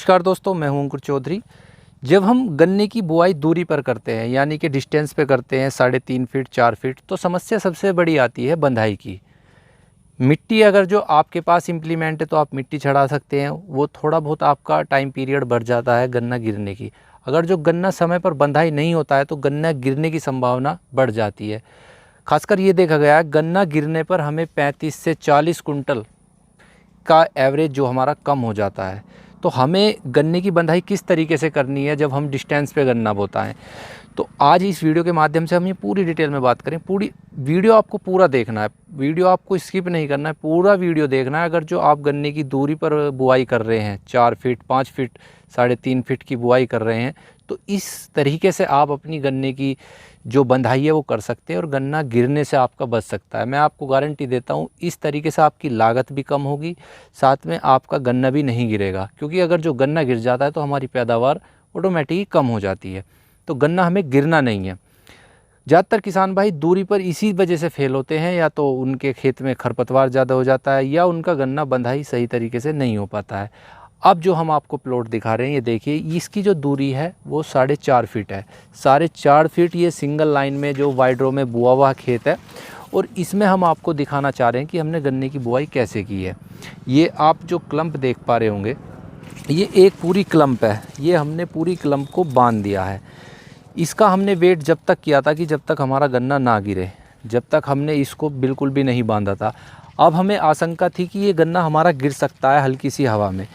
नमस्कार दोस्तों, मैं हूं अंकुर चौधरी। जब हम गन्ने की बुआई दूरी पर करते हैं यानी कि डिस्टेंस पे करते हैं 3.5 फीट 4 फीट, तो समस्या सबसे बड़ी आती है बंधाई की। मिट्टी अगर जो आपके पास इम्प्लीमेंट है तो आप मिट्टी चढ़ा सकते हैं, वो थोड़ा बहुत आपका टाइम पीरियड बढ़ जाता है गन्ना गिरने की। अगर जो गन्ना समय पर बंधाई नहीं होता है तो गन्ना गिरने की संभावना बढ़ जाती है। खासकर ये देखा गया है गन्ना गिरने पर हमें 35 से 40 कुंटल का एवरेज जो हमारा कम हो जाता है। तो हमें गन्ने की बंधाई किस तरीके से करनी है जब हम डिस्टेंस पे गन्ना बोता है, तो आज इस वीडियो के माध्यम से हम ये पूरी डिटेल में बात करें। पूरी वीडियो आपको पूरा देखना है, वीडियो आपको स्किप नहीं करना है, पूरा वीडियो देखना है। अगर जो आप गन्ने की दूरी पर बुआई कर रहे हैं 4 फीट 5 फीट 3.5 फीट की बुआई कर रहे हैं, तो इस तरीके से आप अपनी गन्ने की जो बंधाई है वो कर सकते हैं और गन्ना गिरने से आपका बच सकता है। मैं आपको गारंटी देता हूँ, इस तरीके से आपकी लागत भी कम होगी, साथ में आपका गन्ना भी नहीं गिरेगा। क्योंकि अगर जो गन्ना गिर जाता है तो हमारी पैदावार ऑटोमेटिक कम हो जाती है। तो गन्ना हमें गिरना नहीं है। ज़्यादातर किसान भाई दूरी पर इसी वजह से फेल होते हैं, या तो उनके खेत में खरपतवार ज़्यादा हो जाता है या उनका गन्ना बंधाई सही तरीके से नहीं हो पाता है। अब जो हम आपको प्लॉट दिखा रहे हैं, ये देखिए, इसकी जो दूरी है वो 4.5 फीट है। 4.5 फीट ये सिंगल लाइन में जो वाइड रो में बुआ हुआ खेत है, और इसमें हम आपको दिखाना चाह रहे हैं कि हमने गन्ने की बुआई कैसे की है। ये आप जो क्लम्प देख पा रहे होंगे, ये एक पूरी क्लम्प है। ये हमने पूरी क्लम्प को बांध दिया है। इसका हमने वेट जब तक किया था कि जब तक हमारा गन्ना ना गिरे, जब तक हमने इसको बिल्कुल भी नहीं बांधा था। अब हमें आशंका थी कि ये गन्ना हमारा गिर सकता है हल्की सी हवा में,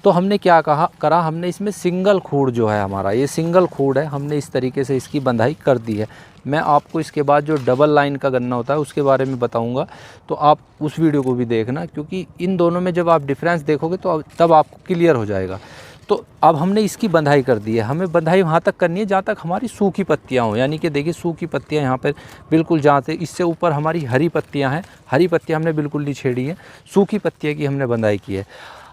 तो हमने क्या करा, हमने इसमें सिंगल खूड़ जो है हमारा, ये सिंगल खूड़ है, हमने इस तरीके से इसकी बंधाई कर दी है। मैं आपको इसके बाद जो डबल लाइन का गन्ना होता है उसके बारे में बताऊंगा, तो आप उस वीडियो को भी देखना, क्योंकि इन दोनों में जब आप डिफरेंस देखोगे तो तब आपको क्लियर हो जाएगा। तो अब हमने इसकी बंधाई कर दी है। हमें बंधाई वहाँ तक करनी है जहाँ तक हमारी सूखी पत्तियाँ हों, यानी कि देखिए सूखी पत्तियाँ यहाँ पर बिल्कुल जहाँ से इससे ऊपर हमारी हरी पत्तियाँ हैं, हरी पत्तियाँ हमने बिल्कुल नहीं छेड़ी हैं, सूखी पत्तियाँ की हमने बंधाई की है।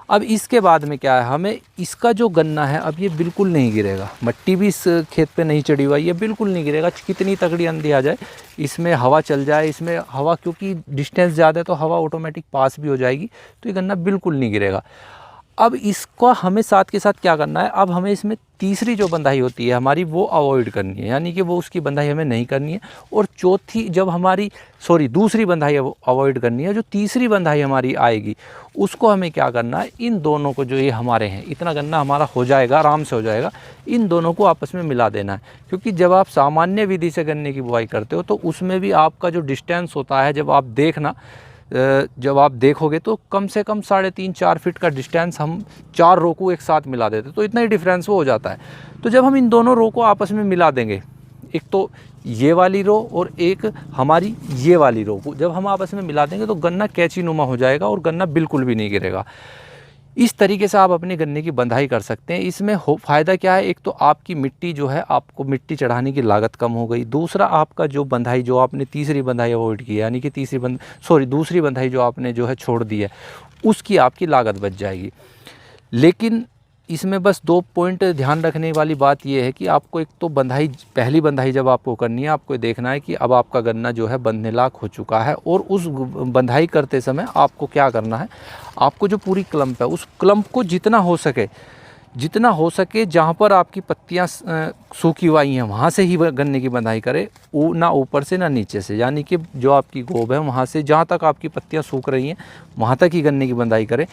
अब इसके बाद में क्या है, हमें इसका जो गन्ना है अब ये बिल्कुल नहीं गिरेगा। मिट्टी भी इस खेत पे नहीं चढ़ी हुआ, ये बिल्कुल नहीं गिरेगा। कितनी तगड़ी आंधी आ जाए, इसमें हवा चल जाए, इसमें हवा, क्योंकि डिस्टेंस ज़्यादा है तो हवा ऑटोमेटिक पास भी हो जाएगी, तो ये गन्ना बिल्कुल नहीं गिरेगा। अब इसको हमें साथ के साथ क्या करना है, अब हमें इसमें तीसरी जो बंधाई होती है हमारी वो अवॉइड करनी है, यानी कि वो उसकी बंधाई हमें नहीं करनी है। और चौथी जब हमारी दूसरी बंधाई अवॉइड करनी है, जो तीसरी बंधाई हमारी आएगी उसको हमें क्या करना है, इन दोनों को, जो ये हमारे हैं, इतना गन्ना हमारा हो जाएगा, आराम से हो जाएगा, इन दोनों को आपस में मिला देना है। क्योंकि जब आप सामान्य विधि से गन्ने की बुआई करते हो तो उसमें भी आपका जो डिस्टेंस होता है, जब आप देखोगे तो कम से कम 3.5-4 फीट का डिस्टेंस हम 4 रो को एक साथ मिला देते, तो इतना ही डिफरेंस वो हो जाता है। तो जब हम इन दोनों रो को आपस में मिला देंगे, एक तो ये वाली रो और एक हमारी ये वाली रो को जब हम आपस में मिला देंगे तो गन्ना कैंची नुमा हो जाएगा और गन्ना बिल्कुल भी नहीं गिरेगा। इस तरीके से आप अपने गन्ने की बंधाई कर सकते हैं। इसमें फ़ायदा क्या है, एक तो आपकी मिट्टी जो है, आपको मिट्टी चढ़ाने की लागत कम हो गई। दूसरा, आपका जो बंधाई, जो आपने तीसरी बंधाई अवॉइड की है, यानी कि दूसरी बंधाई जो आपने जो है छोड़ दी है, उसकी आपकी लागत बच जाएगी। लेकिन इसमें बस 2 पॉइंट ध्यान रखने वाली बात यह है कि आपको एक तो पहली बंधाई जब आपको करनी है, आपको देखना है कि अब आपका गन्ना जो है बंधने लायक हो चुका है, और उस बंधाई करते समय आपको क्या करना है, आपको जो पूरी क्लम्प है उस क्लम्प को जितना हो सके जहाँ पर आपकी पत्तियाँ सूखी हुई हैं वहाँ से ही गन्ने की बंधाई करें, ना ऊपर से ना नीचे से, यानी कि जो आपकी गोब है वहाँ से जहाँ तक आपकी पत्तियाँ सूख रही हैं वहाँ तक ही गन्ने की बंधाई करें।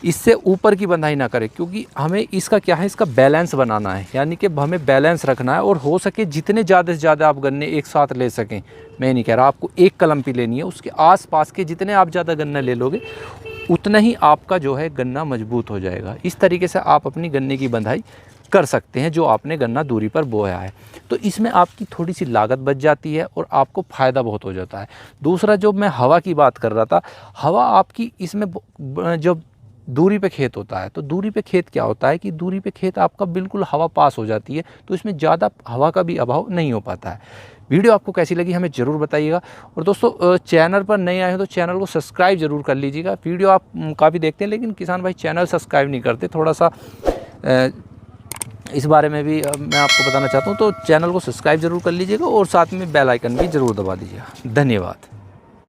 इससे ऊपर की बंधाई ना करें, क्योंकि हमें इसका क्या है, इसका बैलेंस बनाना है, यानी कि हमें बैलेंस रखना है, और हो सके जितने ज़्यादा से ज़्यादा आप गन्ने एक साथ ले सकें। मैं नहीं कह रहा आपको एक कलम ही लेनी है, उसके आसपास के जितने आप ज़्यादा गन्ना ले लोगे उतना ही आपका जो है गन्ना मजबूत हो जाएगा। इस तरीके से आप अपनी गन्ने की बंधाई कर सकते हैं जो आपने गन्ना दूरी पर बोया है। तो इसमें आपकी थोड़ी सी लागत बच जाती है और आपको फ़ायदा बहुत हो जाता है। दूसरा, जो मैं हवा की बात कर रहा था, हवा आपकी इसमें जब दूरी पे खेत होता है, तो दूरी पे खेत क्या होता है कि दूरी पे खेत आपका बिल्कुल हवा पास हो जाती है, तो इसमें ज़्यादा हवा का भी अभाव नहीं हो पाता है। वीडियो आपको कैसी लगी हमें ज़रूर बताइएगा, और दोस्तों चैनल पर नए आए हो तो चैनल को सब्सक्राइब ज़रूर कर लीजिएगा। वीडियो आप काफ़ी देखते हैं लेकिन किसान भाई चैनल सब्सक्राइब नहीं करते, थोड़ा सा इस बारे में भी मैं आपको बताना चाहता हूँ। तो चैनल को सब्सक्राइब ज़रूर कर लीजिएगा और साथ में बेल आइकन भी ज़रूर दबा दीजिएगा। धन्यवाद।